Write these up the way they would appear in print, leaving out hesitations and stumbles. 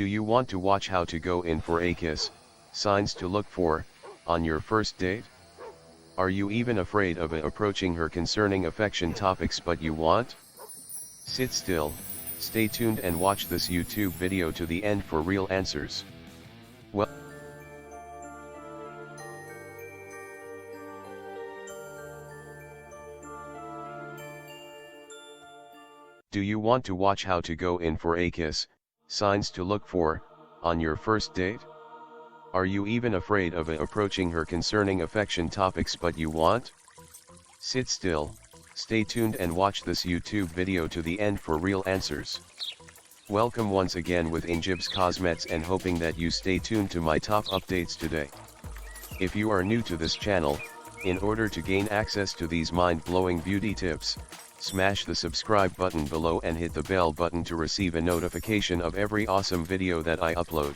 Do you want to watch how to go in for a kiss, signs to look for, on your first date? Are you even afraid of approaching her concerning affection topics but you want? Sit still, stay tuned and watch this YouTube video to the end for real answers. Well, do you want to watch how to go in for a kiss, signs to look for, on your first date? Are you even afraid of approaching her concerning affection topics but you want? Sit still, stay tuned and watch this YouTube video to the end for real answers. Welcome once again with Injibs Cosmets and hoping that you stay tuned to my top updates today. If you are new to this channel, in order to gain access to these mind-blowing beauty tips, smash the subscribe button below and hit the bell button to receive a notification of every awesome video that I upload.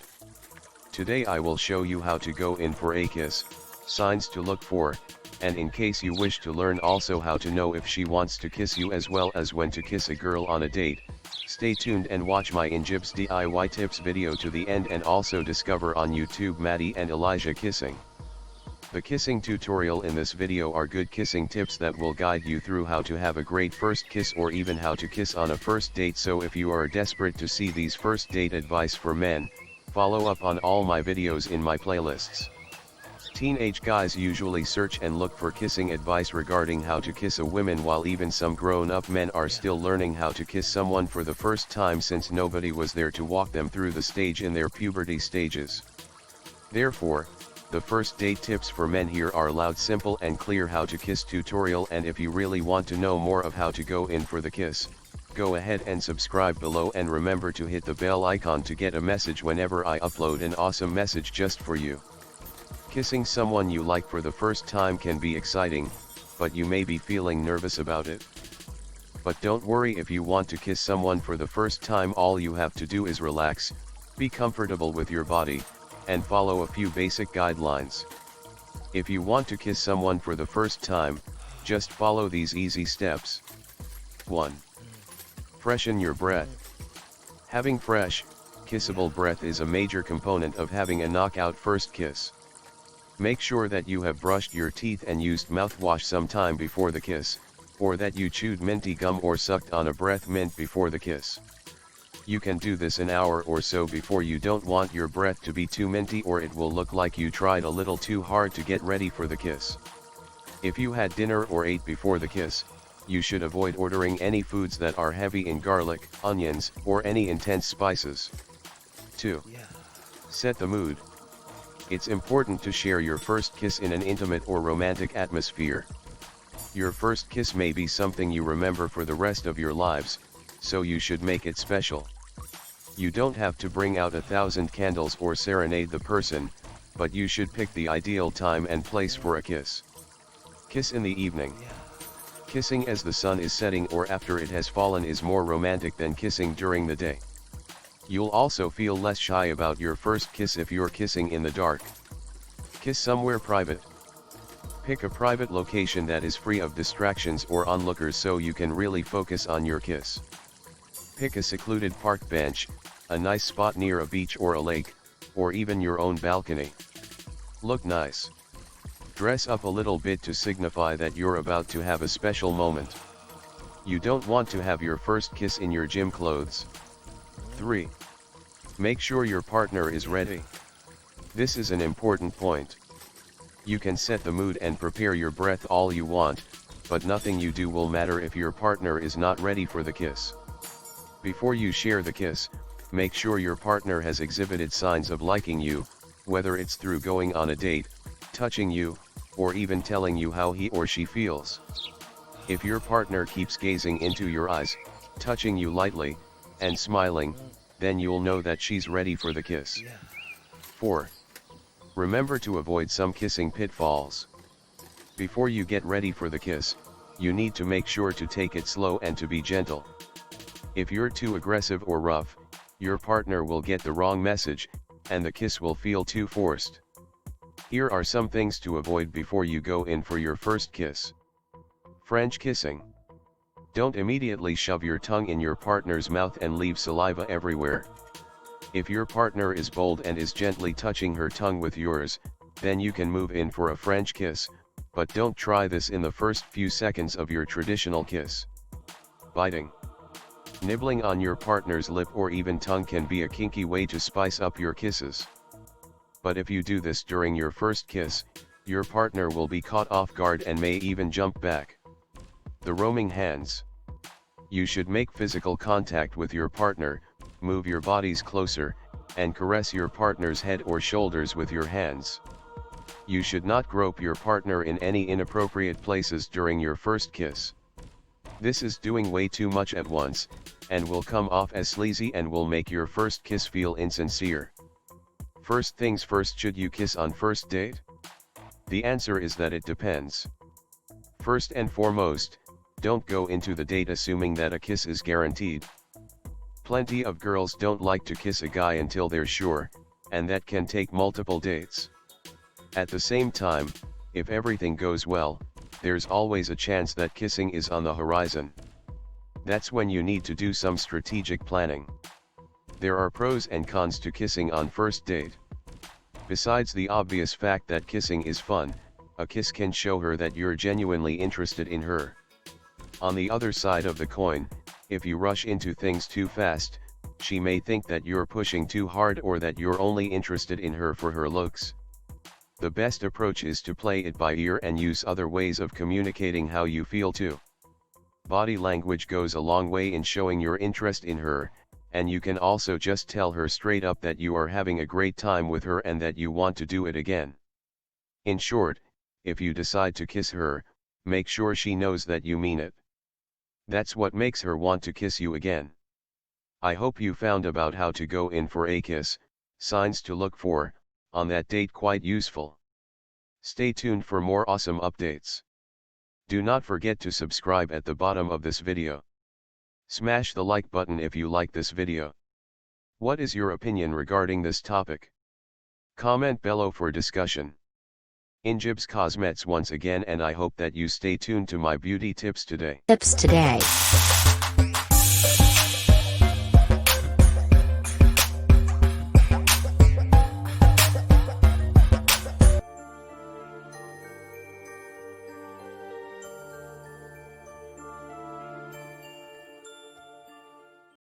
Today I will show you how to go in for a kiss, signs to look for, and in case you wish to learn also how to know if she wants to kiss you as well as when to kiss a girl on a date, stay tuned and watch my Injibs DIY tips video to the end and also discover on YouTube Maddie and Elijah kissing. The kissing tutorial in this video are good kissing tips that will guide you through how to have a great first kiss or even how to kiss on a first date. So if you are desperate to see these first date advice for men, follow up on all my videos in my playlists. Teenage guys usually search and look for kissing advice regarding how to kiss a woman, while even some grown-up men are still learning how to kiss someone for the first time since nobody was there to walk them through the stage in their puberty stages. Therefore, the first date tips for men here are loud, simple and clear how to kiss tutorial, and if you really want to know more of how to go in for the kiss, go ahead and subscribe below and remember to hit the bell icon to get a message whenever I upload an awesome message just for you. Kissing someone you like for the first time can be exciting, but you may be feeling nervous about it. But don't worry, if you want to kiss someone for the first time, all you have to do is relax, be comfortable with your body, and follow a few basic guidelines. If you want to kiss someone for the first time, just follow these easy steps. 1. Freshen your breath. Having fresh, kissable breath is a major component of having a knockout first kiss. Make sure that you have brushed your teeth and used mouthwash sometime before the kiss, or that you chewed minty gum or sucked on a breath mint before the kiss. You can do this an hour or so before. You don't want your breath to be too minty or it will look like you tried a little too hard to get ready for the kiss. If you had dinner or ate before the kiss, you should avoid ordering any foods that are heavy in garlic, onions, or any intense spices. 2. Set the mood. It's important to share your first kiss in an intimate or romantic atmosphere. Your first kiss may be something you remember for the rest of your lives, so you should make it special. You don't have to bring out 1,000 candles or serenade the person, but you should pick the ideal time and place for a kiss. Kiss in the evening. Kissing as the sun is setting or after it has fallen is more romantic than kissing during the day. You'll also feel less shy about your first kiss if you're kissing in the dark. Kiss somewhere private. Pick a private location that is free of distractions or onlookers so you can really focus on your kiss. Pick a secluded park bench, a nice spot near a beach or a lake, or even your own balcony. Look nice. Dress up a little bit to signify that you're about to have a special moment. You don't want to have your first kiss in your gym clothes. 3. Make sure your partner is ready. This is an important point. You can set the mood and prepare your breath all you want, but nothing you do will matter if your partner is not ready for the kiss. Before you share the kiss, make sure your partner has exhibited signs of liking you, whether it's through going on a date, touching you, or even telling you how he or she feels. If your partner keeps gazing into your eyes, touching you lightly, and smiling, then you'll know that she's ready for the kiss. 4. Remember to avoid some kissing pitfalls. Before you get ready for the kiss, you need to make sure to take it slow and to be gentle. If you're too aggressive or rough, your partner will get the wrong message, and the kiss will feel too forced. Here are some things to avoid before you go in for your first kiss. French kissing. Don't immediately shove your tongue in your partner's mouth and leave saliva everywhere. If your partner is bold and is gently touching her tongue with yours, then you can move in for a French kiss, but don't try this in the first few seconds of your traditional kiss. Biting. Nibbling on your partner's lip or even tongue can be a kinky way to spice up your kisses. But if you do this during your first kiss, your partner will be caught off guard and may even jump back. The roaming hands. You should make physical contact with your partner, move your bodies closer, and caress your partner's head or shoulders with your hands. You should not grope your partner in any inappropriate places during your first kiss. This is doing way too much at once, and will come off as sleazy and will make your first kiss feel insincere. First things first, should you kiss on first date? The answer is that it depends. First and foremost, don't go into the date assuming that a kiss is guaranteed. Plenty of girls don't like to kiss a guy until they're sure, and that can take multiple dates. At the same time, if everything goes well, there's always a chance that kissing is on the horizon. That's when you need to do some strategic planning. There are pros and cons to kissing on first date. Besides the obvious fact that kissing is fun, a kiss can show her that you're genuinely interested in her. On the other side of the coin, if you rush into things too fast, she may think that you're pushing too hard or that you're only interested in her for her looks. The best approach is to play it by ear and use other ways of communicating how you feel too. Body language goes a long way in showing your interest in her, and you can also just tell her straight up that you are having a great time with her and that you want to do it again. In short, if you decide to kiss her, make sure she knows that you mean it. That's what makes her want to kiss you again. I hope you found about how to go in for a kiss, signs to look for, on that date quite useful. Stay tuned for more awesome updates. Do not forget to subscribe at the bottom of this video. Smash the like button if you like this video. What is your opinion regarding this topic? Comment below for discussion. Injibs Cosmets once again, and I hope that you stay tuned to my beauty tips today.